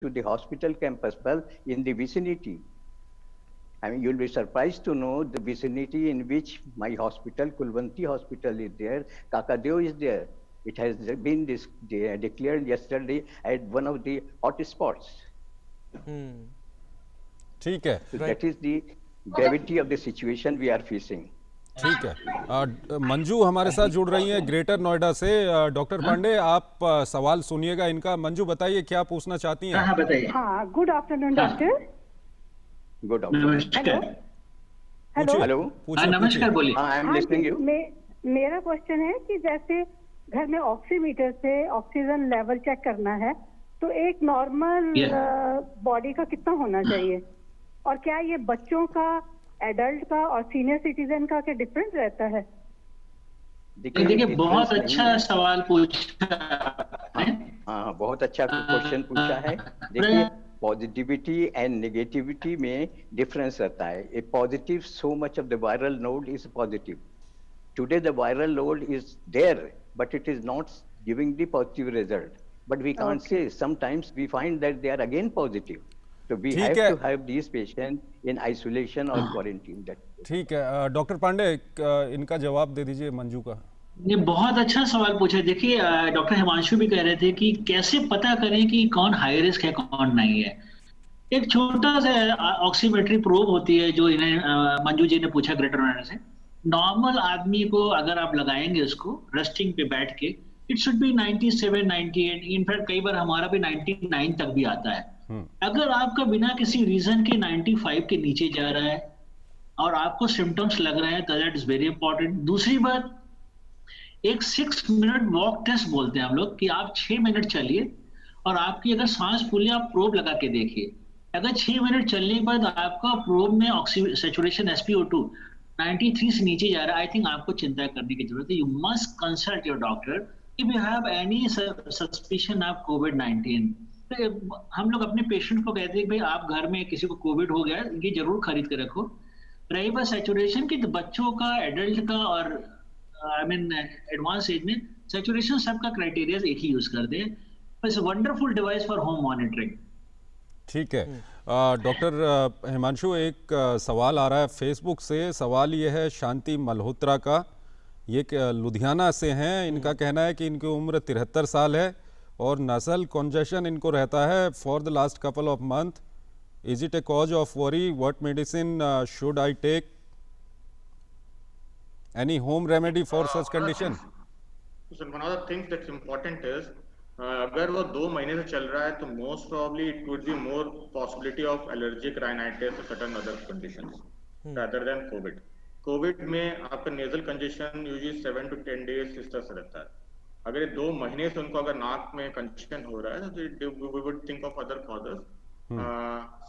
to the hospital campus, well, in the vicinity. I mean, you'll be surprised to know the vicinity in which my hospital, Kulvanti Hospital, is there. Kakadeo is there. It has been declared yesterday as one of the hotspots. ठीक है. So that is the gravity of the situation we are facing. ठीक है. मंजू हमारे साथ जुड़ रही हैं greater Noida से. डॉक्टर पांडे, आप सवाल सुनिएगा इनका. मंजू, बताइए क्या पूछना चाहती हैं? हाँ, बताइए. हाँ, good afternoon doctor. Good afternoon. Hello. Hello. नमस्कार, बोलिए. I am listening you. मेरा क्वेश्चन है कि जैसे घर में ऑक्सीमीटर से ऑक्सीजन लेवल चेक करना है, तो एक नॉर्मल बॉडी का कितना होना चाहिए, और क्या ये बच्चों का, एडल्ट का और सीनियर सिटीजन का क्या डिफरेंस रहता है? देखिए, बहुत अच्छा सवाल पूछा है. हाँ, बहुत अच्छा क्वेश्चन पूछा है. देखिए, पॉजिटिविटी एंड नेगेटिविटी में डिफरेंस रहता है. A positive, so much of the viral load is positive. Today the viral load is there, but it is not giving the positive result. But we can't say. Sometimes we find that they are again positive. So we have to have these patients in isolation or quarantine. ठीक है. Doctor Pandey, इनका जवाब दे दीजिए मंजू का. ये बहुत अच्छा सवाल पूछा. देखिए, डॉक्टर हिमांशु भी कह रहे थे कि कैसे पता करें कि कौन हाई रिस्क है, कौन नहीं है. एक छोटा सा ऑक्सीमेट्री प्रोब होती है जो इन्हें मंजू जी ने पूछा ग्रेटर नोएडा से. नॉर्मल आदमी को अगर आप लगाएंगे उसको रेस्टिंग पे बैठ के, इट शुड बी 97, 98. इनफैक्ट कई बार हमारा भी 99 तक भी आता है. अगर आपका बिना किसी रीजन के 95 के नीचे जा रहा है और आपको सिम्टम्स लग रहे हैं, तो दैट इज वेरी इंपॉर्टेंट. दूसरी बात, एक 6 मिनट वॉक टेस्ट बोलते हैं हम लोग, कि आप 6 मिनट चलिए और आपकी अगर सांस फूले, आप प्रोब लगा के देखिए. अगर 6 मिनट चलने के बाद आपका प्रोब में सैचुरेशन SpO2 93 से नीचे जा रहा है, आई थिंक आपको चिंता करने की जरूरत है. You must consult your doctor if you have any suspicion of COVID. हम लोग अपने पेशेंट को कहते हैं कि भाई आप घर में किसी को कोविड हो गया, ये जरूर खरीद के रखो. रही बात सैचुरेशन की, तो बच्चों का, एडल्ट का और आई मीन एडवांस एज में सैचुरेशन सबका क्राइटेरिया एक ही यूज कर दें. It's a wonderful device for home monitoring. ठीक है. डॉक्टर हिमांशु, एक सवाल आ रहा है फेसबुक से. सवाल ये है शांति मल्होत्रा का. ये लुधियाना से हैं. इनका कहना है कि इनकी उम्र 73 साल है और नसल कॉन्जेशन इनको रहता है for the last couple of month. Is it a cause of worry? What medicine should I take? Any home remedy for such condition? One of the things that's important is अगर वो 2 महीने से चल रहा है, तो most probably it would be more possibility of allergic rhinitis और certain other conditions rather than COVID. COVID में आपका nasal congestion usually 7 to 10 days इस तरह से रहता है. अगर 2 महीने से उनको अगर नाक में कंजेशन हो रहा है, तो we would think of other causes.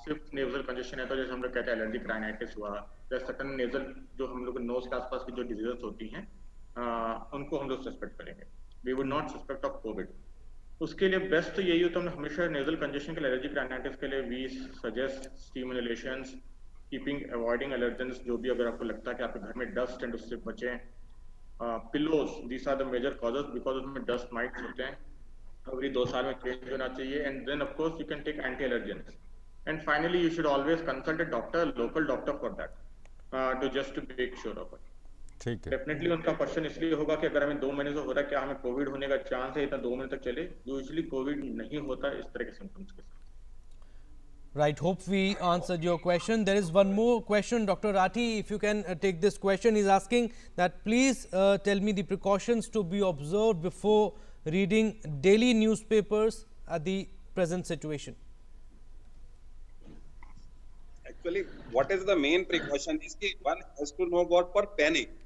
सिर्फ नेजल कंजेशन है तो जैसे हम लोग कहते हैं एलर्जिक राइनाइटिस हुआ, या सर्टेन नेजल जो हम लोग नोज के आसपास की जो डिजीजेस होती हैं, उनको हम लोग सस्पेक्ट करेंगे. We would not suspect of Covid. उसके लिए बेस्ट तो यही होता है, हमेशा नेजल कंजेशन के लिए, एलर्जिक राइनाइटिस के लिए we suggest steam inhalations, keeping avoiding allergens. जो भी अगर आपको लगता है कि आपके घर में डस्ट एंड उससे बचें. Pillows, these are the major causes because उसमें डस्ट माइट्स होते हैं, एवरी 2 साल में चेंज होना चाहिए. And then of course you can take anti allergens. And finally you should always consult a doctor, local doctor for that, to just to make sure of it. ठीक है. Definitely उनका question इसलिए होगा कि अगर हमें 2 महीने से हो रहा है, क्या हमें कोविड होने का चांस है, इतना 2 महीने तक चले. यूजुअली कोविड नहीं होता इस तरह के सिम्टम्स के साथ. Right, hope we answered your question. There is one more question, Dr. Rathi, if you can take this question. He's asking that please tell me the precautions to be observed before reading daily newspapers at the present situation. Actually, what is the main precaution is कि one has to know what for panic.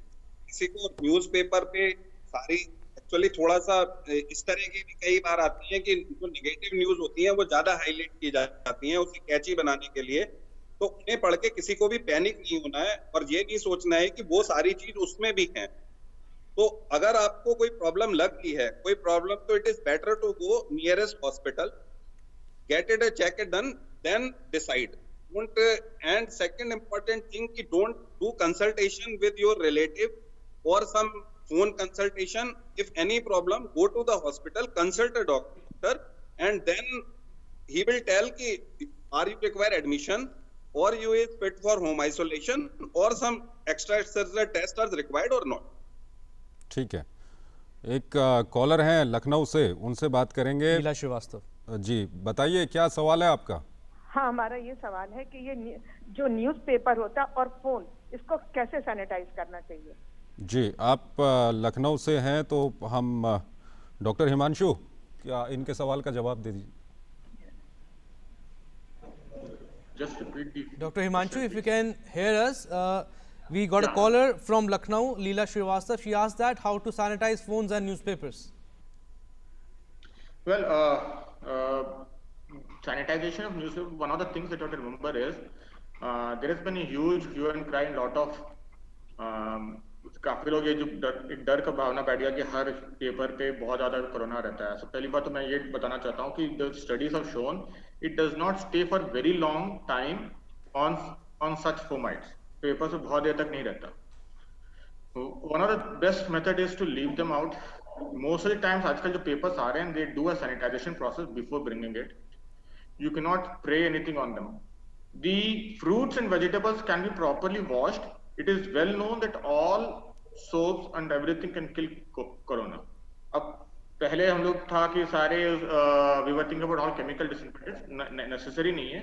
किसी को newspaper पे सारी actually थोड़ा सा इस तरह की भी कई बार आती है कि जो निगेटिव न्यूज होती है वो ज्यादा हाईलाइट की जाती हैं उसे कैची बनाने के लिए. तो उन्हें पढ़ के किसी को भी पैनिक नहीं होना है और ये नहीं सोचना है कि वो सारी चीज उसमें भी है. तो अगर आपको कोई प्रॉब्लम लग रही है, कोई प्रॉब्लम, तो it is better to go nearest hospital, get it check it done, then decide. And second important thing कि don't do consultation with your relative or some phone consultation. If any problem, go to the hospital, consult a doctor, and then he will tell ki are you require admission or you is fit for home isolation or some extra test are required or not. ठीक है, एक collar हैं लखनऊ से, उनसे बात करेंगे। लीला श्रीवास्तव जी बताइए, क्या सवाल है आपका? हाँ, हमारा ये सवाल है कि ये जो न्यूज़पेपर होता है और फोन, इसको कैसे सैनिटाइज करना चाहिए? जी, आप लखनऊ से हैं तो हम डॉक्टर हिमांशु, क्या इनके सवाल का जवाब दे दीजिए। Dr. Himanshu, if you can hear us, we got a caller from Lucknow, Leela Srivastav. She asked that how to sanitize phones and newspapers. Well, sanitization of newspaper, one of the things that you have to remember is there has been a huge hue and cry in lot of काफी लोग ये जो एक डर का भावना बैठ गया कि हर पेपर पे बहुत ज्यादा कोरोना रहता है। तो पहली बात तो मैं ये बताना चाहता हूँ कि the studies have shown it does not stay for very long time on such formats. Paper से बहुत देर तक नहीं रहता। One of the best method is to leave them out. Most of the times आजकल जो पेपर्स आ रहे हैं they do a sanitization process before bringing it. You can not spray anything on them. The fruits and vegetables can be properly washed. It is well known that all soaps and everything can kill corona. अब पहले हम लोग था कि सारे we were thinking about all chemical disinfectants, necessary नहीं है।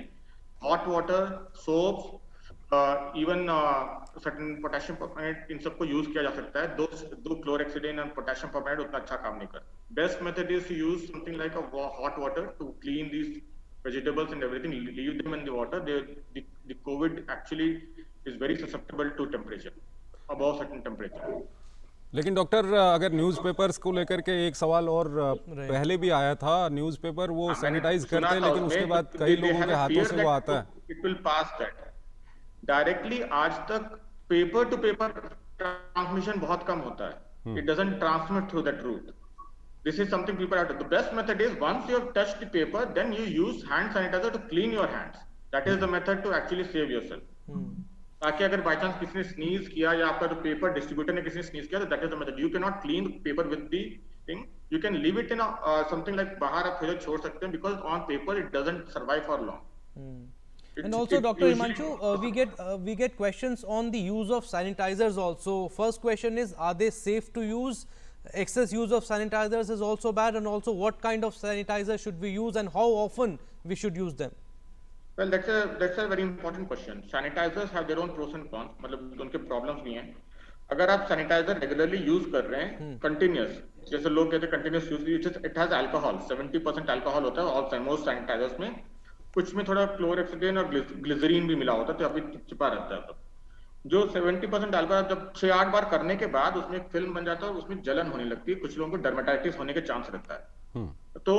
Hot water, soaps, even certain potassium permanganate, इन सबको यूज किया जा सकता है। दो chlorhexidine and potassium permanganate उतना अच्छा काम नहीं करता। Best method is to use something like a hot water to clean these vegetables and everything. Leave them in the water. The COVID actually is very susceptible to temperature, above certain temperature. लेकिन doctor, अगर newspapers को लेकर के एक सवाल और पहले भी आया था, न्यूज़पेपर वो सैनिटाइज करते हैं लेकिन उसके बाद कई लोगों के हाथों से वो आता है। It will pass that. Directly आज तक पेपर टू पेपर ट्रांसमिशन बहुत कम होता है। It doesn't transmit through that route. This is something people have to. The best method is once you have touched the paper, then you use hand sanitizer to clean your hands. That is the method to actually save yourself. ताकि अगर by chance किसी ने sneeze किया या आपका जो paper distributor ने किसी ने स्नीज किया तो that is the method. You can not clean paper with the thing. You can leave it in something like बाहर आप फिर छोड़ सकते हैं because on paper it doesn't survive for long. And also, Dr. Himanshu, we get questions on the use of sanitizers also. First question is, are they safe to use? Excess use of sanitizers is also bad, and also what kind of sanitizer should we use and how often we should use them? Well, that's a very important question. Sanitizers have their own pros and cons. मतलब उनके problems भी हैं। अगर आप sanitiser regularly use कर रहे हैं continuous, जैसे लोग कहते हैं continuous use, it has alcohol, 70% alcohol होता है ऑल मोस्ट सैनिटाइजर्स में। कुछ में थोड़ा क्लोरहेक्सिडिन और ग्लिसरीन भी मिला होता है तो अभी छिपा रहता है। जो 70% अल्कोहल जब 6-8 बार करने के बाद उसमें एक फिल्म बन जाता है और उसमें जलन होने लगती है। कुछ लोगों को डर्मेटाइटिस होने के चांस रहता है। तो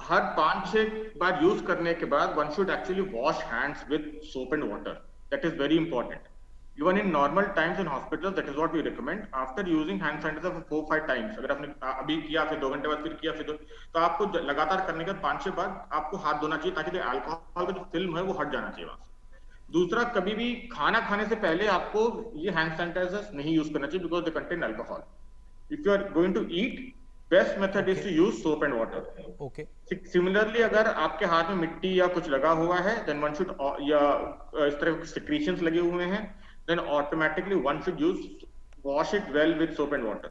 हर 5-6 बार यूज करने के बाद one should actually wash hands with soap and water. That is very important. Even in normal times in hospital that is what we recommend. After using hand sanitizer for 4-5 times, अगर आपने अभी किया फिर 2 घंटे बाद फिर किया फिर तो आपको लगातार करने के 5-6 बार आपको हाथ धोना चाहिए ताकि अल्कोहल का जो फिल्म है वो हट जाना चाहिए वहां से। दूसरा, कभी भी खाना खाने से पहले आपको ये हैंड सैनिटाइजर्स नहीं यूज करना चाहिए because they contain alcohol. If you are going to eat, best method is to use soap and water. Okay. Similarly अगर आपके हाथ में मिट्टी या कुछ लगा हुआ है देन वन शुड, या इस तरह सिक्रीशंस लगे हुए हैं then automatically one should use wash it well with soap and water.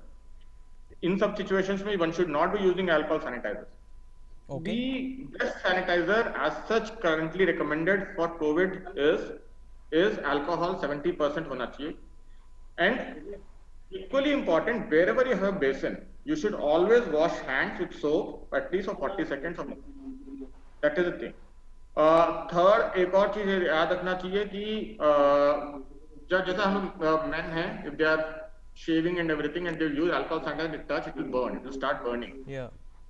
इन सब सिचुएशंस में one should not be using alcohol sanitisers. Okay. The best sanitizer as such currently recommended for COVID is alcohol 70% होना चाहिए। And equally important, wherever you have basin, you should always wash hands with soap at least for 40 seconds or more. That is the thing. Third, एक और चीज याद रखना चाहिए कि जैसा हम लोग men हैं, if they are shaving and everything and they use alcohol sanitizer, it touch, it will burn, it will start burning. Yeah.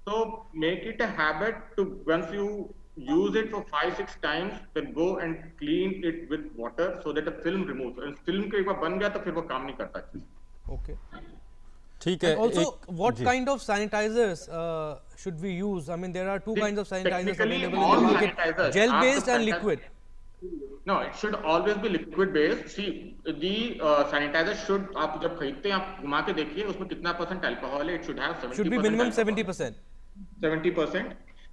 So make it a habit to once you use it for 5-6 times, then go and clean it with water so that the film removes. And film के एक बार बन गया तो फिर वो काम नहीं करता। Okay. ठीक है। Also, what kind of sanitizers should we use? I mean, there are two kinds of sanitizers available in the market: gel-based and liquid. No, it should always be liquid-based. See, the sanitizer should, आप जब खरीदते हैं आप घुमा के देखिए उसमें कितना % अल्कोहल है। It should have 70%. Should be minimum 70%. 70%.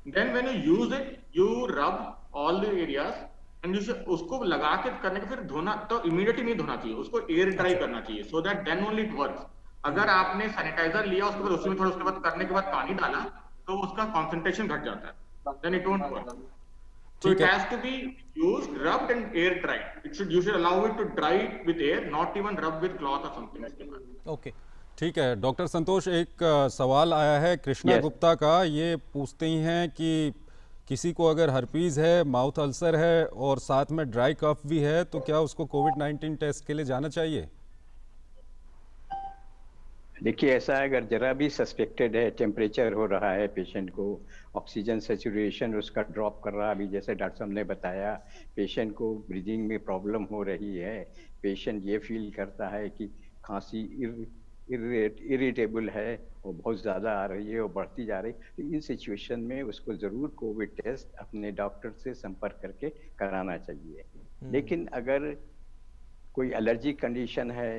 Then when you use it, you rub all the areas and you उसको लगा के करने के फिर धोना तो immediately नहीं धोना चाहिए, उसको air dry करना चाहिए, so that then only it works. अगर आपने सैनिटाइजर लिया उसके बाद उसी में थोड़ा उसके बाद करने के बाद पानी डाला तो उसका concentration घट जाता है, then it won't work. So it has to be used, rubbed and air dried. You should allow it to dry with air, not even rub with cloth or something. Okay. ठीक है doctor संतोष, एक सवाल आया है कृष्णा गुप्ता का। ये पूछते ही हैं कि किसी को अगर हर्पीज है, माउथ अल्सर है और साथ में ड्राई कफ भी है तो क्या उसको कोविड-19 टेस्ट के लिए जाना चाहिए? देखिए ऐसा है, अगर जरा भी सस्पेक्टेड है, टेम्परेचर हो रहा है, पेशेंट को ऑक्सीजन सैचुरेशन उसका ड्रॉप कर रहा है, अभी जैसे डॉक्टर साहब ने बताया पेशेंट को ब्रीदिंग में प्रॉब्लम हो रही है, पेशेंट ये फील करता है कि खांसी इरिटेबल है और बहुत ज़्यादा आ रही है और बढ़ती जा रही है, तो इन सिचुएशन में उसको ज़रूर कोविड टेस्ट अपने डॉक्टर से संपर्क करके कराना चाहिए। लेकिन अगर कोई एलर्जी कंडीशन है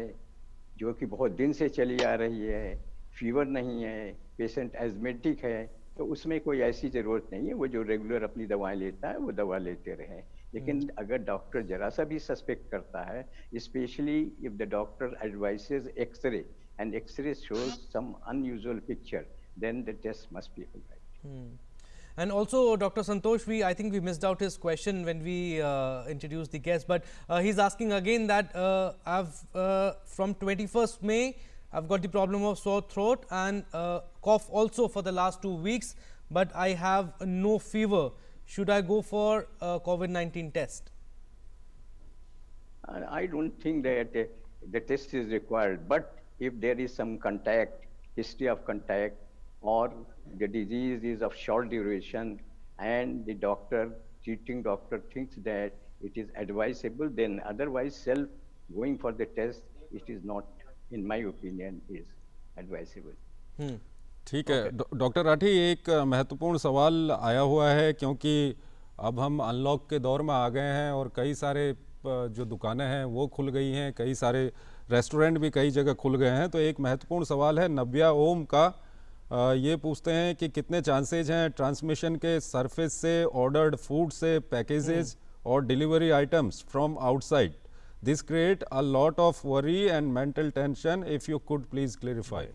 जो कि बहुत दिन से चली आ रही है, फीवर नहीं है, पेशेंट एजमेटिक है, तो उसमें कोई ऐसी ज़रूरत नहीं है, वो जो रेगुलर अपनी दवाएं लेता है वो दवा लेते रहें। लेकिन अगर डॉक्टर जरा सा भी सस्पेक्ट करता है, specially if the doctor advises X-ray and X-ray shows some unusual picture, then the test must be applied. And also, Dr. Santosh, I think we missed out his question when we introduced the guest, but he's asking again that from 21st May, I've got the problem of sore throat and cough also for the last 2 weeks, but I have no fever. Should I go for a COVID-19 test? I don't think that the test is required, but if there is some contact, history of contact, or the disease is of short duration and the treating doctor thinks that it is advisable, then otherwise going for the test, it is not, in my opinion, is advisable. ठीक है doctor Rathi, एक महत्वपूर्ण सवाल आया हुआ है क्योंकि अब हम अनलॉक के दौर में आ गए हैं और कई सारे जो दुकानें हैं वो खुल गई हैं, कई सारे रेस्टोरेंट भी कई जगह खुल गए हैं, तो एक महत्वपूर्ण सवाल है नव्या ओम का। ये पूछते हैं कि कितने चांसेज हैं ट्रांसमिशन के सरफेस से, ऑर्डर्ड फूड से, पैकेजेस और delivery items from outside. This create a lot of worry and mental tension, if you could please clarify.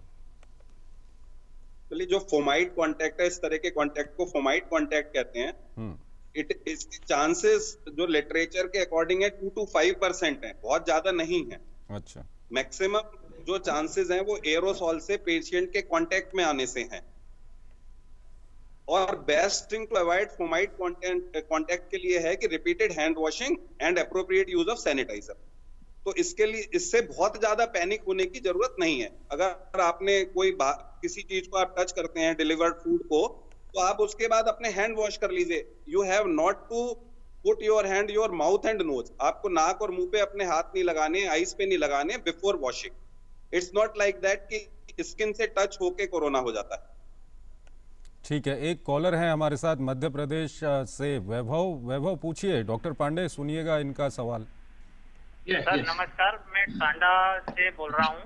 तो जो फोमाइट कॉन्टैक्ट है, इस तरह के कॉन्टैक्ट को फोमाइट कॉन्टैक्ट कहते हैं। इसके चांसेस जो लिटरेचर के अकॉर्डिंग है 2 to 5% है, बहुत ज्यादा नहीं है। अच्छा, मैक्सिमम जो चांसेस हैं वो एरोसॉल से पेशेंट के कांटेक्ट में आने से हैं। और best thing to avoid fomite contact के लिए है कि repeated hand washing and appropriate use of sanitizer. तो इसके लिए इससे बहुत ज्यादा पैनिक होने की जरूरत नहीं है। अगर आपने किसी चीज को आप टच करते हैं, डिलीवर्ड फूड को, तो आप उसके बाद अपने हैंड वॉश कर लीजिए। You have not to put your hand your mouth and nose. आपको नाक और मुंह पे अपने हाथ नहीं लगाने, आईज पे नहीं लगाने before washing. It's not like that कि स्किन से टच होके कोरोना हो जाता है। ठीक है, एक कॉलर है हमारे साथ मध्य प्रदेश से, वैभव पूछिए। डॉक्टर पांडे सुनिएगा इनका सवाल। सर नमस्कार, मैं टांडा से बोल रहा हूँ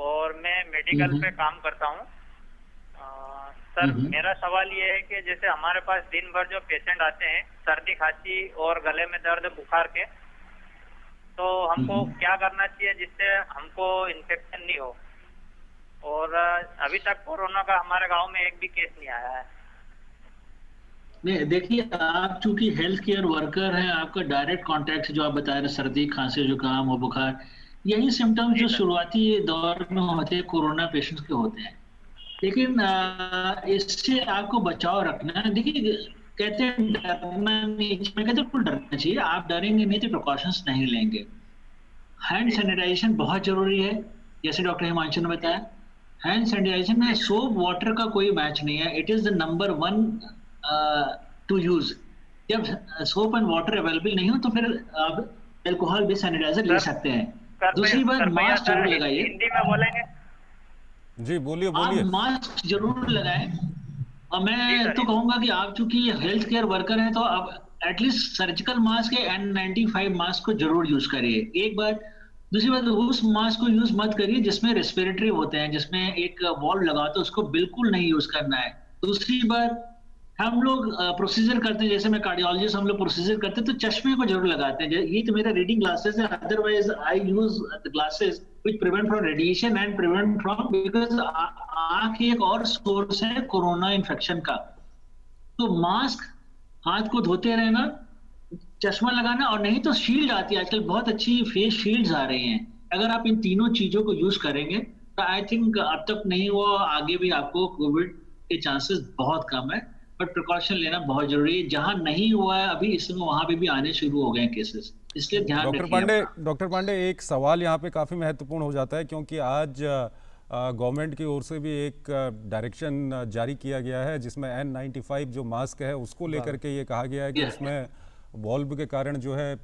और मैं मेडिकल पे काम करता हूँ। सर मेरा सवाल ये है कि जैसे हमारे पास दिन भर जो पेशेंट आते हैं सर्दी खांसी और गले में दर्द बुखार के, तो हमको क्या करना चाहिए जिससे हमको इन्फेक्शन नहीं हो? और अभी तक कोरोना का हमारे गांव में एक भी केस नहीं आया है। नहीं देखिए, आप चूंकि हेल्थ केयर वर्कर हैं, आपका डायरेक्ट कांटेक्ट जो आप बता रहे सर्दी खांसी जुकाम और बुखार, यही सिम्टम्स जो शुरुआती दौर में होते हैं कोरोना पेशेंट्स के होते हैं। लेकिन इससे आपको बचाव रखना है। देखिए कहते हैं डरना नहीं, मैं कहता हूँ डरना चाहिए। आप डरेंगे नहीं तो प्रिकॉशंस नहीं लेंगे। हैंड सैनिटाइजेशन बहुत जरूरी है, जैसे डॉक्टर हिमांशु ने बताया। हैंड सैनिटाइजेशन में सोप वाटर का कोई मैच नहीं है। It is the number 1 to use. जब सोप एंड वाटर अवेलेबल नहीं हो तो फिर आप अल्कोहल बेस्ड सैनिटाइजर ले सकते हैं। दूसरी बात, मास्क जरूर लगाइए। हिंदी में बोलेंगे जी, बोलिए। आप मास्क जरूर लगाएं। और मैं तो कहूंगा कि आप चूंकि हेल्थ केयर वर्कर हैं तो आप एटलीस्ट सर्जिकल मास्क या N95 मास्क को जरूर यूज करिए, एक बात। दूसरी बात, उस मास्क को यूज मत करिए जिसमें रेस्पिरेटरी होते हैं, जिसमें एक वॉल्व लगा तो उसको बिल्कुल नहीं यूज करना है। दूसरी बात, हम लोग प्रोसीजर करते हैं, जैसे मैं कार्डियोलॉजिस्ट, हम लोग प्रोसीजर करते हैं तो चश्मे को जरूर लगाते हैं। ये तो मेरा रीडिंग ग्लासेस है, otherwise I use the glasses which prevent from radiation and prevent from, because आंख एक और सोर्स है कोरोना इन्फेक्शन का। तो मास्क, हाथ को धोते रहना, चश्मा लगाना, और नहीं तो शील्ड आती है आजकल, बहुत अच्छी फेस शील्ड्स आ रही हैं। अगर आप इन तीनों चीजों को यूज करेंगे तो आई थिंक अब तक नहीं हुआ, आगे भी आपको कोविड के चांसेस बहुत कम है, बट प्रिकॉशन लेना बहुत जरूरी है। जहां नहीं हुआ है अभी इस समय, वहां पे भी आने शुरू हो गए हैं केसेस, इसलिए ध्यान रखिए। डॉक्टर पांडे, एक सवाल यहाँ पे काफी महत्वपूर्ण हो जाता है, क्योंकि आज गवर्नमेंट की ओर से भी एक डायरेक्शन जारी किया गया है जिसमें N95 जो मास्क है उसको लेकर के ये कहा गया है कि उसमें वॉल्व के कारण जो है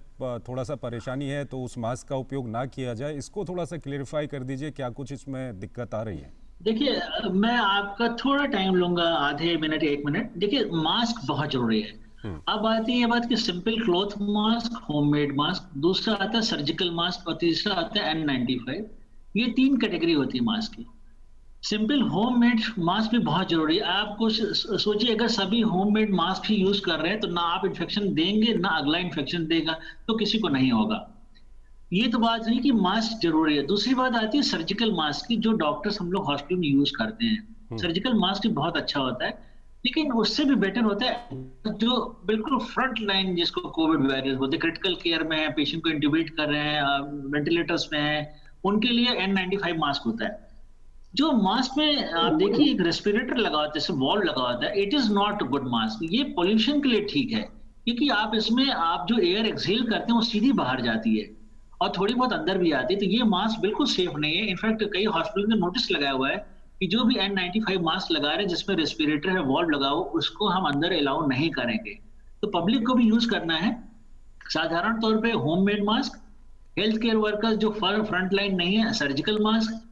थोड़ा सा परेशानी है, तो उस मास्क का उपयोग ना किया जाए। इसको थोड़ा सा क्लेरिफाई कर दीजिए, क्या कुछ इसमें दिक्कत आ रही है? देखिए, मैं आपका थोड़ा टाइम लूंगा, आधे मिनट 1 मिनट। देखिए, मास्क बहुत जरूरी है। अब आती है ये बात कि simple cloth mask, homemade mask, दूसरा आता है सर्जिकल मास्क, और तीसरा आता है N95। ये 3 कैटेगरी होती है मास्क की। सिंपल होममेड मास्क भी बहुत जरूरी है। आप कुछ सोचिए, अगर सभी होममेड मास्क ही यूज कर रहे हैं तो ना आप इन्फेक्शन देंगे ना अगला इन्फेक्शन देगा, तो किसी को नहीं होगा। ये तो बात नहीं कि मास्क जरूरी है। दूसरी बात आती है सर्जिकल मास्क की, जो डॉक्टर्स हम लोग हॉस्पिटल में यूज करते हैं। सर्जिकल मास्क भी बहुत अच्छा होता है, लेकिन उससे भी बेटर होता है जो बिल्कुल फ्रंट लाइन, जिसको कोविड वायरस बोलते हैं, क्रिटिकल केयर में है, पेशेंट को इंट्यूबेट कर रहे हैं, वेंटिलेटर्स में है, उनके लिए N95 मास्क होता है। जो मास्क में आप देखिए एक रेस्पिरेटर लगा होता है, जैसे वॉल लगा होता है, it is not good mask. ये पोल्यूशन के लिए ठीक है, क्योंकि आप इसमें आप जो एयर एक्सहेल करते हैं वो सीधी बाहर जाती है और थोड़ी बहुत अंदर भी आती है, तो ये मास्क बिल्कुल सेफ नहीं है। इनफैक्ट कई हॉस्पिटल में नोटिस लगाया हुआ है कि जो भी N95 मास्क लगा रहे हैं जिसमें रेस्पिरेटर है, वॉल्व लगा हो, उसको हम अंदर अलाउ नहीं करेंगे। तो पब्लिक को भी यूज करना है साधारण तौर पे homemade mask. Health care workers जो फ्रंट लाइन नहीं है, सर्जिकल मास्क।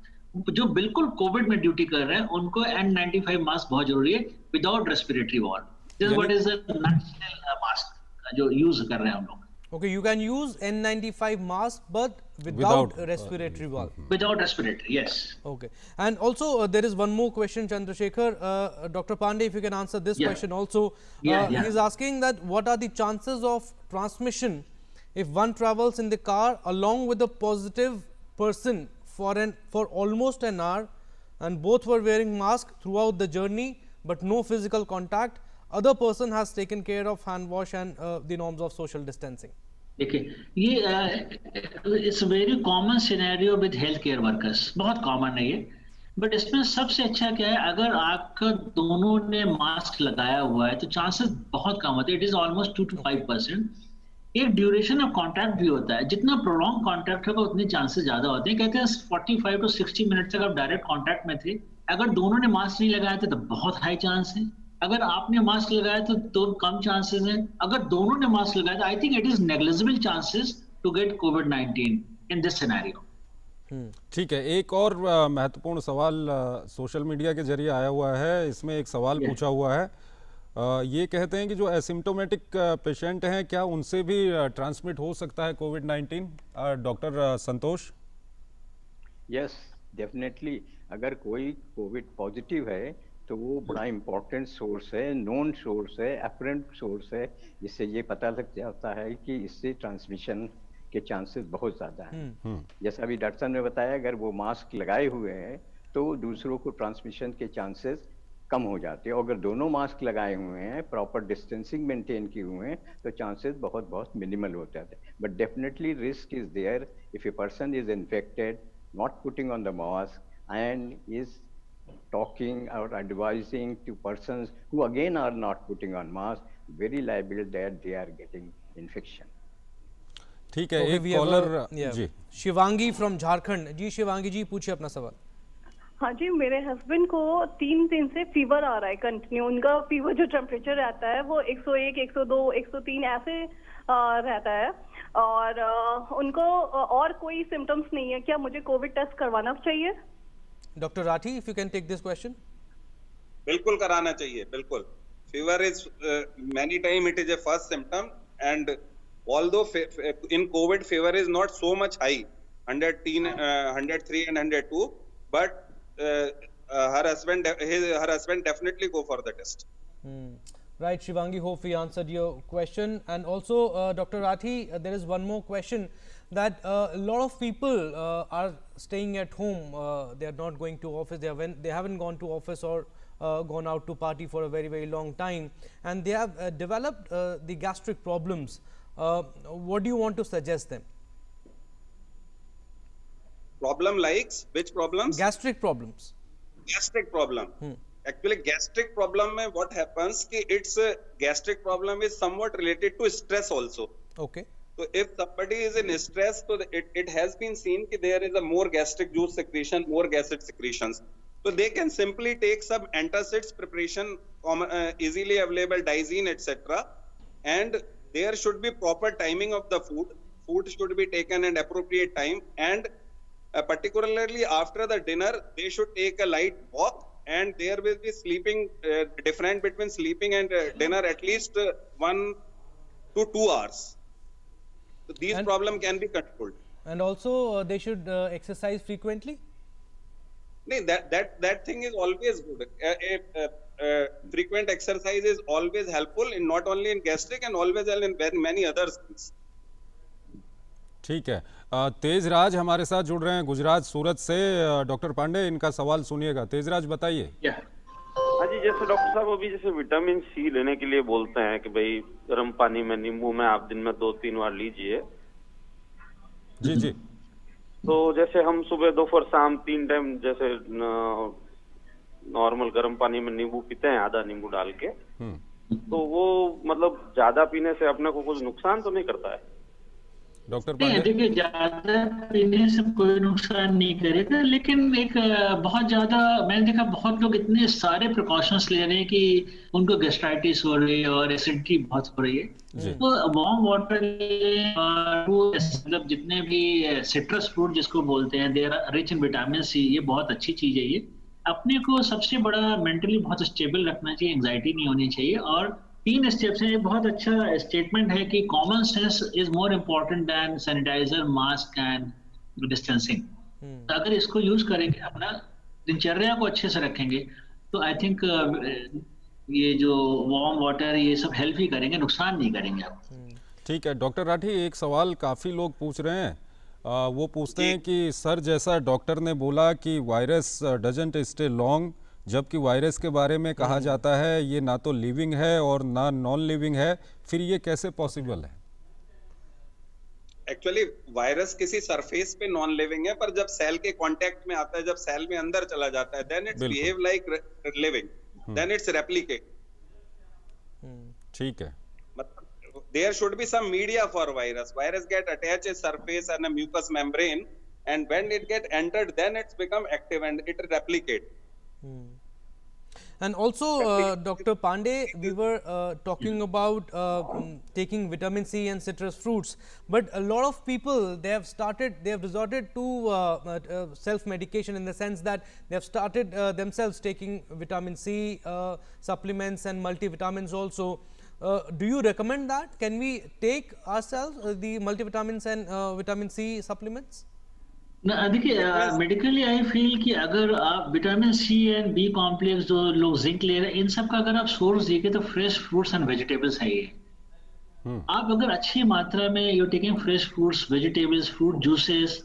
जो बिल्कुल कोविड में ड्यूटी कर रहे हैं उनको N95 मास्क बहुत जरूरी है, without respiratory valve. This what is the national mask जो यूज कर रहे हैं हम लोग। Okay, you can use N95 mask but without respiratory valve. Without respiratory, yes. Okay. And also there is one more question, Chandrasekhar. Dr. Pandey, if you can answer this question also. He is asking that what are the chances of transmission if one travels in the car along with a positive person for almost an hour and both were wearing mask throughout the journey but no physical contact, other person has taken care of hand wash and the norms of social distancing. देखिए, ये it's very common scenario with health care workers, बहुत common है ये। But इसमें सबसे अच्छा क्या है, अगर आपका दोनों ने मास्क लगाया हुआ है तो चांसेस बहुत कम होते हैं, इट इज ऑलमोस्ट 2 to 5%। एक ड्यूरेशन ऑफ कॉन्टैक्ट भी होता है, जितना प्रोलॉन्ग कॉन्टैक्ट होगा उतने चांसेस ज्यादा होते हैं। कहते हैं 45 to 60 मिनट तक आप डायरेक्ट कॉन्टैक्ट में थे, अगर दोनों ने मास्क नहीं लगाया था तो बहुत हाई चांस है, अगर आपने मास्क लगाया तो कम चांसेस हैं, अगर दोनों ने मास्क लगाया तो I think it is negligible chances to get कोविड-19 इन दिस सिनेरियो। ठीक है, एक और महत्वपूर्ण सवाल सोशल मीडिया के जरिए आया हुआ है। इसमें एक सवाल पूछा हुआ है, ये कहते हैं कि जो एसिम्प्टोमेटिक पेशेंट हैं क्या उनसे भी ट्रांसमिट हो सकता है COVID? Doctor Santosh. Yes, definitely. अगर कोई कोविड पॉजिटिव है तो वो बड़ा इम्पोर्टेंट सोर्स है, नोन सोर्स है, एपरेंट सोर्स है, जिससे ये पता लग जाता है कि इससे ट्रांसमिशन के चांसेस बहुत ज़्यादा हैं। जैसा अभी डॉक्टर साहब ने बताया, अगर वो मास्क लगाए हुए हैं तो दूसरों को ट्रांसमिशन के चांसेस कम हो जाते हैं। अगर दोनों मास्क लगाए हुए हैं, प्रॉपर डिस्टेंसिंग मेंटेन किए हुए हैं, तो चांसेस बहुत बहुत मिनिमल हो जाते हैं। But definitely risk is there if a person is infected, not putting on the mask and is talking or advising to persons who again are not putting on mask, very liable that they are getting infection. ठीक है, एक caller ji, Shivangi from Jharkhand. Ji Shivangi ji, पूछिए अपना सवाल। हाँ जी, मेरे husband को 3 दिन से फीवर आ रहा है कंटिन्यू। उनका फीवर जो टेम्परेचर रहता है वो 101, 102, 103 ऐसे रहता है, और उनको और कोई सिम्टम्स नहीं है। क्या मुझे कोविड टेस्ट करवाना चाहिए? Doctor Rathi, if you can take this question. बिल्कुल कराना चाहिए, बिल्कुल। Fever is many time it is a first symptom, and although in Covid fever is not so much high, 103 and 102, but her husband definitely go for the test. Right, Shivangi, hope we answered your question. And also, Dr. Rathi, there is one more question that a lot of people are staying at home. They are not going to office. They haven't gone to office or gone out to party for a very, very long time, and they have developed the gastric problems. What do you want to suggest them? Problem likes which problems? Gastric problems. Gastric problem. Actually, gastric problem mein what happens ki its gastric problem is somewhat related to stress also. Okay. So if somebody is in stress, so it has been seen that there is a more gastric juice secretion, more gastric secretions. So they can simply take some antacids preparation, easily available Dizene, etc. And there should be proper timing of the food. Food should be taken at appropriate time, and particularly after the dinner, they should take a light walk. And there will be sleeping, different between sleeping and dinner at least 1 to 2 hours. So these problems can be controlled. And also they should exercise frequently? No, that thing is always good. Frequent exercise is always helpful, in not only in gastric and always in very many other things. ठीक है, तेज राज हमारे साथ जुड़ रहे हैं गुजरात सूरत से। Doctor Pandey, इनका सवाल सुनिएगा। तेज राज बताइए। हाँ जी, जैसे डॉक्टर साहब अभी जैसे विटामिन सी लेने के लिए बोलते हैं कि भाई गर्म पानी में नींबू में आप दिन में 2-3 बार लीजिए। जी जी। तो जैसे हम सुबह दोपहर शाम 3 टाइम जैसे नॉर्मल गर्म पानी में नींबू पीते हैं, आधा नींबू डाल के, तो वो मतलब ज्यादा पीने से अपने को कुछ नुकसान तो नहीं करता है? डॉक्टर पांडे, देखिए ज्यादा पीने से कोई नुकसान नहीं करेगा, लेकिन एक बहुत ज्यादा मैंने देखा बहुत लोग इतने सारे प्रिकॉशंस ले रहे हैं कि उनको गैस्ट्राइटिस हो रही है और एसिडिटी बहुत हो रही है। तो वार्म वाटर मतलब जितने भी सिट्रस फ्रूट जिसको बोलते हैं, they are rich in vitamin C, ये बहुत अच्छी चीज है। ये अपने को सबसे बड़ा मेंटली बहुत स्टेबल रखना चाहिए, एंजाइटी नहीं होनी चाहिए। और 3 स्टेप्स है, बहुत अच्छा स्टेटमेंट है कि common sense is more important than sanitizer, mask and distancing. तो अगर इसको यूज करेंगे, अपना दिनचर्या को अच्छे से रखेंगे, तो आई थिंक ये जो वार्म वाटर ये सब हेल्प ही करेंगे, नुकसान नहीं करेंगे आप। ठीक है डॉक्टर राठी, एक सवाल काफ़ी लोग पूछ रहे हैं। वो पूछते हैं कि सर जैसा डॉक्टर ने बोला कि वायरस डजंट स्टे लॉन्ग, जबकि वायरस के बारे में कहा जाता है ये ना तो लिविंग है और ना नॉन लिविंग है, फिर ये कैसे पॉसिबल है? एक्चुअली वायरस किसी सरफेस पे नॉन लिविंग है, पर जब सेल के कांटेक्ट में आता है, जब सेल में अंदर चला जाता है, then it's behave like living, then it's replicate. ठीक है, मतलब there should be some media for virus. Virus get attach a surface and a mucus membrane, and when it get entered, then it's become active and it replicate. And also, Dr. Pandey, we were talking about taking vitamin C and citrus fruits, but a lot of people they have resorted to self-medication, in the sense that they have started themselves taking vitamin C supplements and multivitamins also. Do you recommend that? Can we take ourselves the multivitamins and vitamin C supplements? देखिए medically I feel कि अगर आप vitamin C and B complex जो लोग zinc ले रहे हैं, इन सब का अगर आप सोर्स देखें तो फ्रेश फ्रूट्स एंड वेजिटेबल्स है ये। आप अगर अच्छी मात्रा में you taking fresh fruits, vegetables, fruit juices,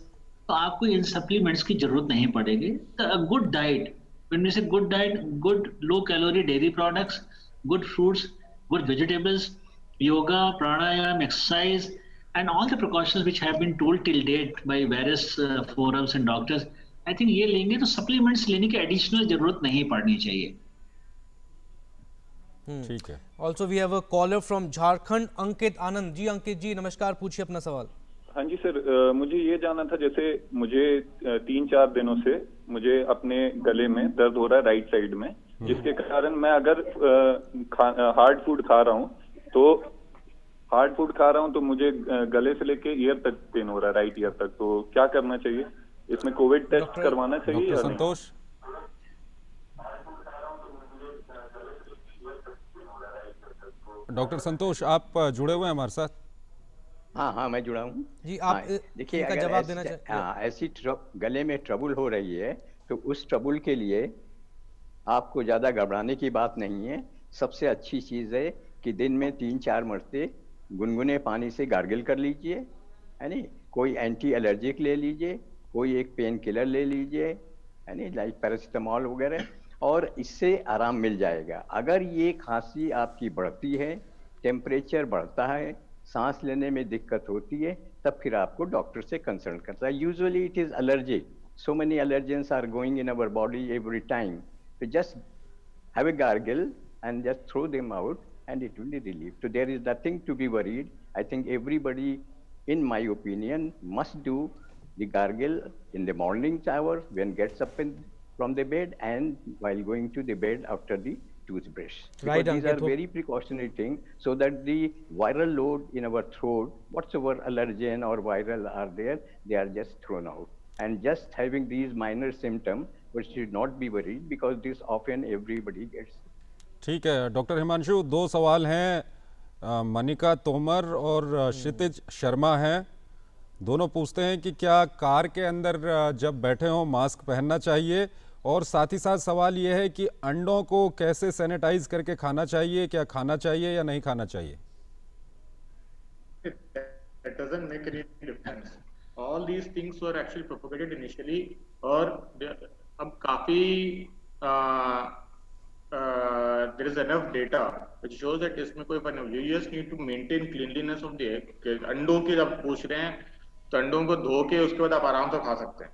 तो आपको इन सप्लीमेंट्स की जरूरत नहीं पड़ेगी। तो गुड डाइट, व्हेन वी से good diet, good low calorie dairy products, good fruits, good vegetables, yoga, pranayama, exercise and all the precautions which have been told till date by various forums and doctors, I think ये लेंगे तो supplements लेने की additional जरूरत नहीं पड़नी चाहिए। ठीक है। Also we have a caller from Jharkhand, Ankit Anand जी। अंकित जी नमस्कार, पूछिए अपना सवाल। हाँ जी सर, मुझे ये जानना था, जैसे मुझे 3-4 दिनों से मुझे अपने गले में दर्द हो रहा है राइट साइड में, जिसके कारण मैं अगर हार्ड फूड खा रहा हूँ तो मुझे गले से लेके ईयर तक पेन हो रहा है, राइट ईयर तक। तो क्या करना चाहिए इसमें? कोविड टेस्ट करवाना चाहिए? डॉक्टर संतोष, डॉक्टर संतोष आप जुड़े हुए हैं हमारे साथ? हाँ मैं जुड़ा हूँ जी। आप देखिए, अगर ऐसी गले में ट्रबल हो रही है तो उस ट्रबल के लिए आपको ज्यादा घबराने की बात नहीं है। सबसे अच्छी चीज है कि दिन में 3-4 मरते गुनगुने पानी से गार्गल कर लीजिए, है नी। कोई एंटी एलर्जिक ले लीजिए, कोई एक पेन किलर ले लीजिए, है नी, लाइक पैरासिटामोल वगैरह, और इससे आराम मिल जाएगा। अगर ये खांसी आपकी बढ़ती है, टेम्परेचर बढ़ता है, सांस लेने में दिक्कत होती है, तब फिर आपको डॉक्टर से कंसल्ट करता है। Usually it is allergic, so many allergens are going in our body every time, so just have a gargle and just throw them out and it will be relieved. So there is nothing to be worried. I think everybody, in my opinion, must do the gargle in the morning hour when gets up from the bed and while going to the bed after the toothbrush. Right, Because these are very precautionary things, so that the viral load in our throat, whatsoever allergen or viral are there, they are just thrown out. And just having these minor symptoms, we should not be worried because this often everybody gets. ठीक है doctor Himanshu, 2 सवाल हैं। मनिका तोमर और क्षितिज शर्मा हैं। दोनों पूछते हैं कि क्या कार के अंदर जब बैठे हों मास्क पहनना चाहिए, और साथ ही साथ सवाल ये है कि अंडों को कैसे सैनिटाइज करके खाना चाहिए, क्या खाना चाहिए या नहीं खाना चाहिए? It doesn't make any difference. All these things were actually propagated initially, और अब काफी there is enough data which shows that इसमें कोई फर्क नहीं। You just need to maintain cleanliness of the egg. अंडों की जब पूछ रहे हैं तो अंडों को धो के उसके बाद आप आराम से खा सकते हैं,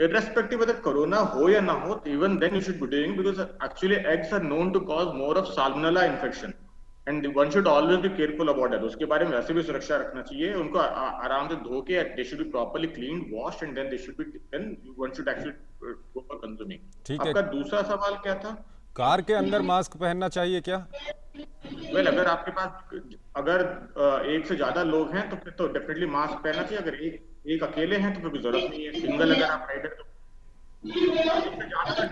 irrespective whether corona हो या ना हो। Even then you should be doing, because actually eggs are known to cause more of salmonella infection. And one should always be careful about that. उसके बारे में वैसे भी सुरक्षा रखना चाहिए। उनको आराम से धो के, they should be properly cleaned, washed, and then they should be, then one should actually go for consuming. ठीक है। आपका दूसरा सवाल क्या था? कार के अंदर मास्क पहनना चाहिए क्या? Well, अगर आपके पास अगर एक से ज्यादा लोग हैं तो फिर तो डेफिनेटली मास्क पहनना चाहिए। अगर एक अकेले हैं तो फिर भी जरूरत नहीं है। सिंगल अगर आप राइडर तो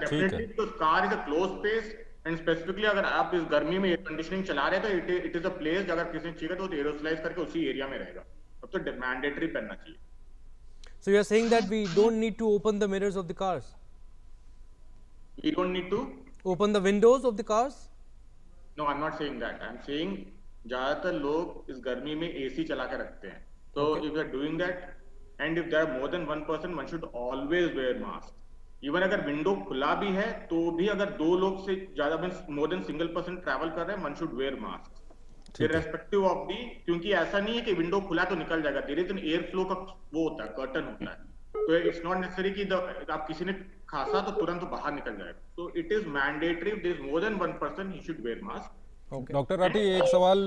definitely, because car is a close space, and specifically अगर आप इस गर्मी में एयर कंडीशनिंग चला रहे हैं तो इट इज अ प्लेस, अगर किसी ने चाहिए तो एरोसोलाइज करके उसी एरिया में रहेगा, तब तो मैंडेटरी पहनना चाहिए। So you are saying that we don't need to open the mirrors of the cars? We don't need to open the windows of the cars? No, I'm not saying that. I'm saying ज्यादातर लोग इस गर्मी में AC चला के रखते हैं, तो if they are doing that and if there are more than one person, one should always wear mask. Even अगर विंडो खुला भी है तो भी अगर 2 लोग से ज्यादा more than single person travel कर रहे हैं, one should wear mask irrespective of the, क्योंकि ऐसा नहीं है कि विंडो खुला तो निकल जाएगा। There is an air flow का वो होता है, कर्टन होता है, तो इट्स नॉट नेसेसरी कि आप किसी ने खांसा तो तुरंत बाहर निकल जाएगा। तो it is mandatory, if there is more than one person he should wear mask. Doctor Rathi, एक सवाल,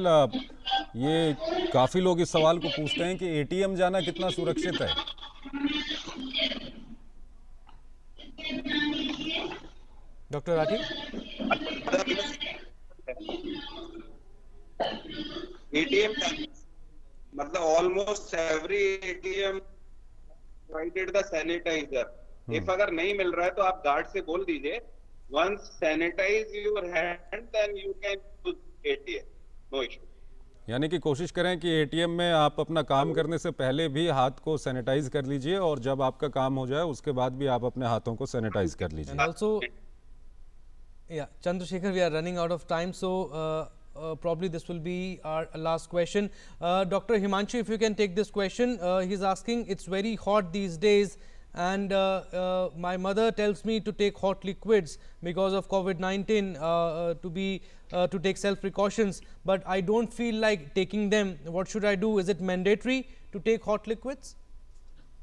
ये काफी लोग इस सवाल को पूछते हैं कि एटीएम जाना कितना सुरक्षित है? डॉक्टर राठी, एटीएम मतलब almost every ATM provided the sanitizer. If अगर नहीं मिल रहा है तो आप गार्ड से बोल दीजिए, once sanitize your hand then you can use ATM, no issue. यानी कि कोशिश करें कि एटीएम में आप अपना काम करने से पहले भी हाथ को सैनिटाइज कर लीजिए, और जब आपका काम हो जाए उसके बाद भी आप अपने हाथों को सैनिटाइज कर लीजिए। And also, yeah, Chandrasekhar, we are running out of time, so probably this will be our last question. Dr. Himanshu, if you can take this question, he's asking, it's very hot these days, and my mother tells me to take hot liquids because of COVID-19, to take self precautions, but I don't feel like taking them. What should I do? Is it mandatory to take hot liquids?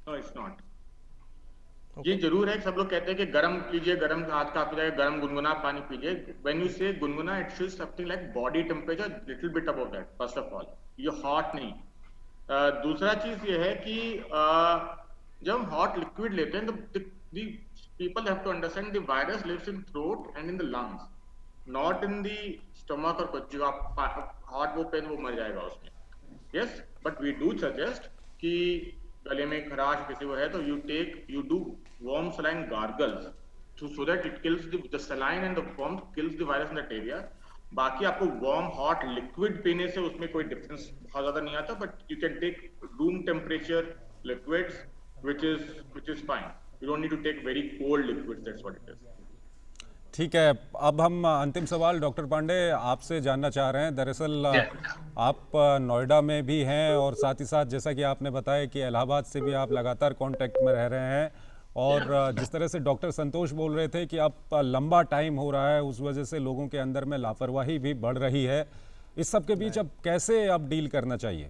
No, it's not. ये जरूर है, सब लोग कहते हैं कि गर्म कीजिए, गर्म हाथ कांप जाए, गर्म गुनगुना पानी पीजिए। When you say गुनगुना, it should something like body temperature, little bit above that, first of all. ये hot नहीं। दूसरा चीज ये है कि जब हम हॉट लिक्विड लेते हैं तो the people have to understand the virus lives in throat and in the lungs, not in the stomach, और कुछ जो आप हॉट वो पेन वो मर जाएगा उसमें। Yes, but we do suggest कि गले में खराश किसी को है तो you do warm saline gargles so that it kills the saline and the warmth kills the virus in that area. बाकी आपको warm hot liquid पीने से उसमें कोई डिफरेंस बहुत ज्यादा नहीं आता, but you can take room temperature liquids which is fine. You don't need to take very cold liquids, that's what it is. ठीक है, अब हम अंतिम सवाल डॉक्टर पांडे आपसे जानना चाह रहे हैं। दरअसल आप नोएडा में भी हैं और साथ ही साथ जैसा कि आपने बताया कि इलाहाबाद से भी आप लगातार कांटेक्ट में रह रहे हैं, और जिस तरह से डॉक्टर संतोष बोल रहे थे कि अब लंबा टाइम हो रहा है, उस वजह से लोगों के अंदर में लापरवाही भी बढ़ रही है, इस सब के बीच अब कैसे अब डील करना चाहिए?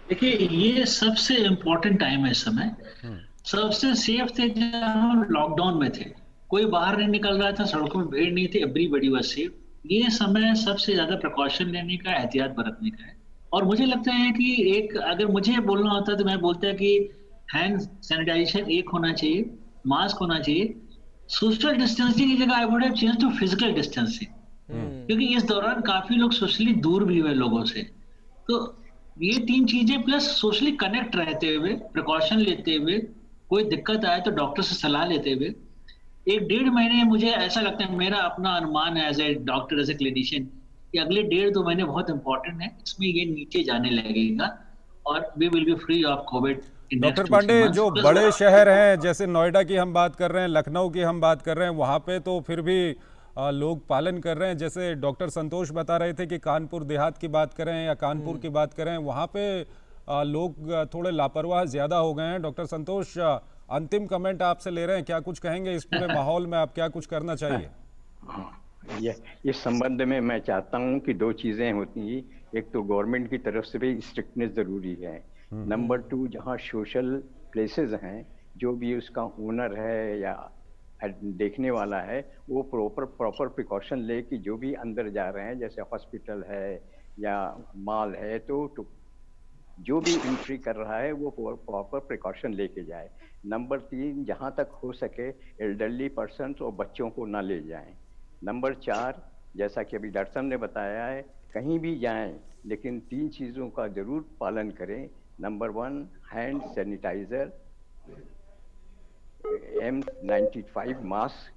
देखिए, ये सबसे इम्पोर्टेंट टाइम है इस समय। सबसे सेफ थे जब हम लॉकडाउन में थे, कोई बाहर नहीं निकल रहा था, सड़कों में भीड़ नहीं थी, एवरीबॉडी वाज सेफ। ये समय सबसे ज्यादा प्रिकॉशन लेने का, एहतियात बरतने का है। और मुझे लगता है कि एक, अगर मुझे बोलना होता तो मैं बोलता है कि हैंड सैनिटाइजेशन एक होना चाहिए, मास्क होना चाहिए, सोशल डिस्टेंसिंग की जगह I would have change to physical distancing, क्योंकि इस दौरान काफी लोग सोशली दूर भी हुए लोगों से। तो ये 3 चीजें प्लस सोशली कनेक्ट रहते हुए, प्रिकॉशन लेते हुए, कोई दिक्कत आए तो डॉक्टर से सलाह लेते हुए 1-1.5 महीने, मुझे ऐसा लगता है, मेरा अपना अनुमान है as a doctor, as a clinician, कि अगले 1.5-2 महीने बहुत इंपॉर्टेंट है। इसमें ये नीचे जाने लगेगा और we will be free of COVID. Doctor Pandey, जो बड़े शहर हैं जैसे नोएडा की हम बात कर रहे हैं, लखनऊ की हम बात कर रहे हैं, वहाँ पे तो फिर भी लोग पालन कर रहे हैं। जैसे डॉक्टर संतोष बता रहे थे कि कानपुर देहात की बात करें या कानपुर की बात करें, वहाँ पे लोग थोड़े लापरवाह ज़्यादा हो गए हैं। डॉक्टर संतोष, अंतिम कमेंट आपसे ले रहे हैं, क्या कुछ कहेंगे इस पूरे माहौल में, आप क्या कुछ करना चाहिए? इस संबंध में मैं चाहता हूँ कि 2 चीज़ें होती हैं। एक तो गवर्नमेंट की तरफ से भी स्ट्रिक्टनेस ज़रूरी है। नंबर 2, जहाँ सोशल प्लेसेस हैं, जो भी उसका ओनर है या देखने वाला है, वो प्रॉपर प्रिकॉशन ले कि जो भी अंदर जा रहे हैं, जैसे हॉस्पिटल है या मॉल है, तो जो भी एंट्री कर रहा है वो प्रॉपर प्रिकॉशन लेके जाए। नंबर 3, जहाँ तक हो सके एल्डरली पर्सन और बच्चों को ना ले जाएं। नंबर 4, जैसा कि अभी डॉक्टर साहब ने बताया है, कहीं भी जाएं लेकिन 3 चीज़ों का जरूर पालन करें। Number 1, hand sanitizer, N95 mask,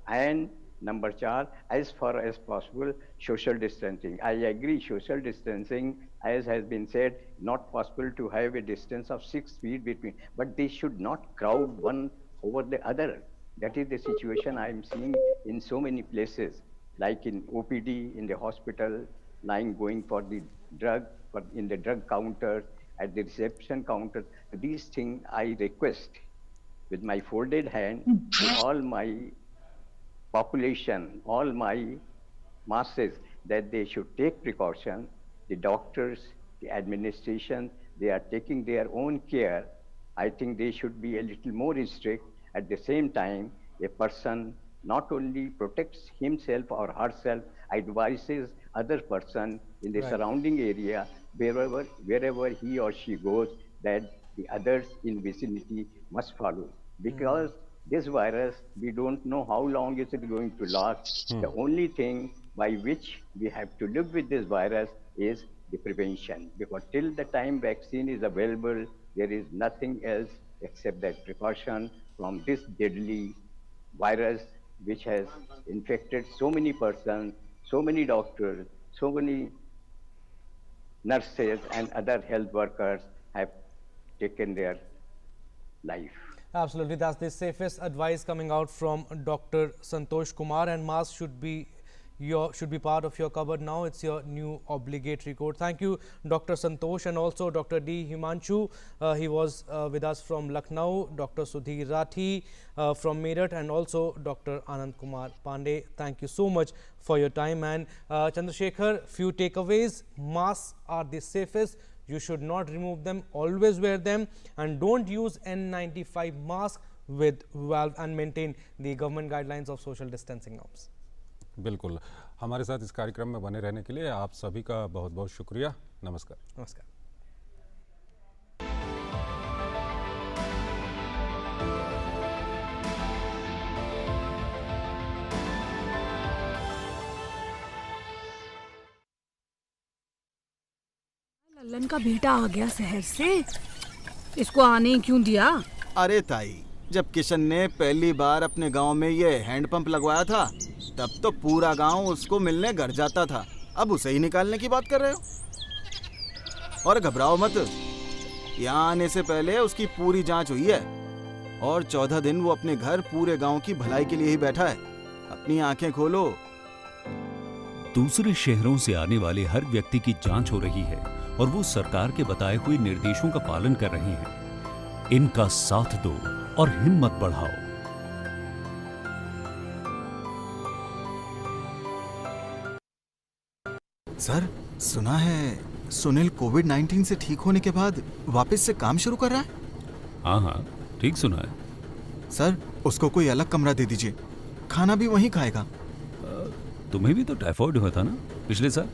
and number 4, as far as possible, social distancing. I agree, social distancing, as has been said, not possible to have a distance of 6 feet between, but they should not crowd one over the other. That is the situation I am seeing in so many places, like in OPD, in the hospital, going for the drug, in the drug counters, at the reception counter. These things I request with my folded hand to all my population, all my masses, that they should take precaution. The doctors, the administration, they are taking their own care. I think they should be a little more strict. At the same time, a person not only protects himself or herself, advises other person in the surrounding area, wherever he or she goes, that the others in vicinity must follow. Because this virus, we don't know how long is it going to last. The only thing by which we have to live with this virus is the prevention. Because till the time vaccine is available, there is nothing else except that precaution from this deadly virus, which has infected so many persons, so many doctors, so many nurses and other health workers have taken their life. Absolutely, that's the safest advice coming out from Dr. Santosh Kumar, and mask should be part of your cupboard now. It's your new obligatory code. Thank you, Dr. Santosh, and also Dr. D. Himanshu. He was with us from Lucknow, Dr. Sudhir Rathi from Meerut, and also Dr. Anand Kumar Pandey. Thank you so much for your time. And Chandrasekhar, few takeaways. Masks are the safest. You should not remove them. Always wear them, and don't use N95 mask with valve, and maintain the government guidelines of social distancing norms. बिल्कुल, हमारे साथ इस कार्यक्रम में बने रहने के लिए आप सभी का बहुत बहुत शुक्रिया। नमस्कार। नमस्कार। लल्लन का बेटा आ गया शहर से, इसको आने ही क्यों दिया? अरे ताई, जब किशन ने पहली बार अपने गांव में ये हैंडपंप लगवाया था, तब तो पूरा गांव उसको मिलने घर जाता था। अब उसे ही निकालने की बात कर रहे हो? और घबराओ मत, यहाँ आने से पहले उसकी पूरी जांच हुई है। और 14 दिन वो अपने घर पूरे गांव की भलाई के लिए ही बैठा है। अपनी आंखें खोलो। दूसरे शहरों से आने वाले हर व्यक्ति की जांच हो रही है और वो सरकार के बताए हुए निर्देशों का पालन कर रहे हैं। इनका साथ दो और हिम्मत बढ़ाओ। सर, सुना है सुनील कोविड-19 से ठीक होने के बाद वापस से काम शुरू कर रहा है? हाँ, ठीक सुना है। सर, उसको कोई अलग कमरा दे दीजिए, खाना भी वहीं खाएगा। तुम्हें भी तो टाइफाइड हुआ था ना पिछले साल?